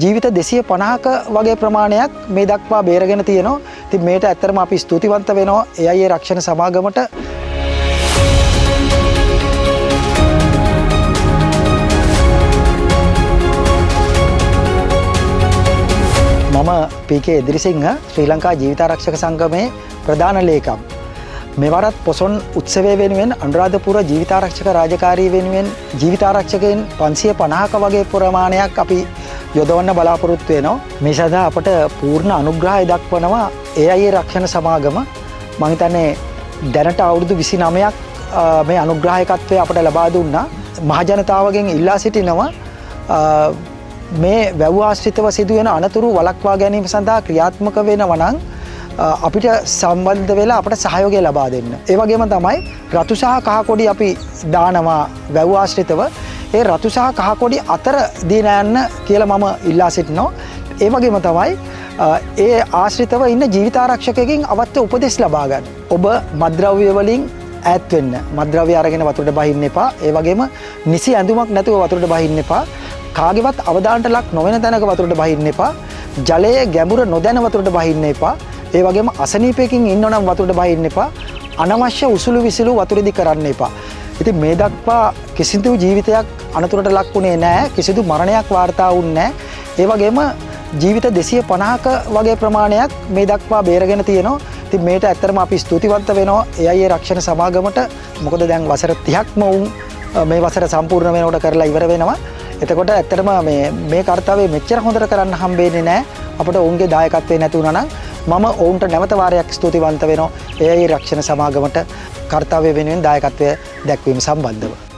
ජීවිත 250ක වගේ ප්‍රමාණයක් මේ දක්වා බේරගෙන තියෙනවා. ඉතින් මේට ඇත්තටම අපි ස්තුතිවන්ත වෙනවා AIA රක්ෂණ සමාගමට. මම PK එදිරිසිංහ ශ්‍රී ලංකා ජීවිතාරක්ෂක සංගමේ ප්‍රධාන ලේකම්. මෙවරත් පොසොන් උත්සවය වෙනුවෙන් අනුරාධපුර ජීවිතාරක්ෂක රාජකාරිය වෙනුවෙන් ජීවිතාරක්ෂකයන් 550ක වගේ ප්‍රමාණයක් අපි යොදවන්න බලාපොරොත්තු වෙනවා. මේ සඳහා අපට පූර්ණ අනුග්‍රහය දක්වනවා AIA රක්ෂණ සමාගම. මම හිතන්නේ දැනට අවුරුදු 29ක් මේ අනුග්‍රහයකත්වය අපට ලබා දුන්නා. මහ ජනතාවගෙන් ඉල්ලා සිටිනවා මේ වැව් ආශ්‍රිතව සිදුවෙන අනතුරු වළක්වා ගැනීම සඳහා ක්‍රියාත්මක වෙනවා නම් අපිට සම්බන්ධ වෙලා අපට සහයෝගය ලබා දෙන්න. ඒ වගේම තමයි රතු සහ කහ කොඩි අපි දානවා වැව් ආශ්‍රිතව. ඒ රතු සහ කහ කොඩි අතර දීන යන්න කියලා මම ඉල්ලා සිටිනවා. ඒ වගේම තමයි ඒ ආශ්‍රිතව ඉන්න ජීවිතාරක්ෂකයෙක්ගෙන් අවශ්‍ය උපදෙස් ලබා ගන්න. ඔබ මත්ද්‍රව්‍ය වලින් ඈත් වෙන්න. මත්ද්‍රව්‍ය අරගෙන වතුරට බහින්න එපා. ඒ වගේම නිසි ඇඳුමක් නැතුව වතුරට බහින්න එපා. කාගේවත් අවධානයට ලක් නොවන තැනක වතුරට බහින්න එපා. ජලයේ ගැඹුර නොදැන වතුරට බහින්න එපා. ඒ වගේම අසනීපයකින් ඉන්නවනම් වතුරට බහින්න එපා. අනවශ්‍ය උසුළු විසුළු වතුරෙදි කරන්න එපා. ඉතින් මේ දක්වා කිසිදු ජීවිතයක් අනතුරට ලක් වුණේ නැහැ. කිසිදු මරණයක් වාර්තා වුණේ නැහැ. ඒ වගේම ජීවිත 250ක වගේ ප්‍රමාණයක් මේ දක්වා බේරගෙන තියෙනවා. ඉතින් මේට ඇත්තටම අපි ස්තුතිවන්ත වෙනවා AIA රක්ෂණ සමාගමට. මොකද දැන් වසර 30ක්ම මේ වසර සම්පූර්ණ වෙනකොට කරලා ඉවර වෙනවා. එතකොට ඇත්තටම මේ කාර්යය මෙච්චර හොඳට කරන්න හම්බෙන්නේ නැහැ. අපිට ඔවුන්ගේ දායකත්වය නැති වුණා නම් මම ඔවුන්ට නැවත වාරයක් ස්තුතිවන්ත වෙනවා AIA රක්ෂණ සමාගමට කාර්යය වෙනුවෙන් දායකත්වය දැක්වීම සම්බන්ධව.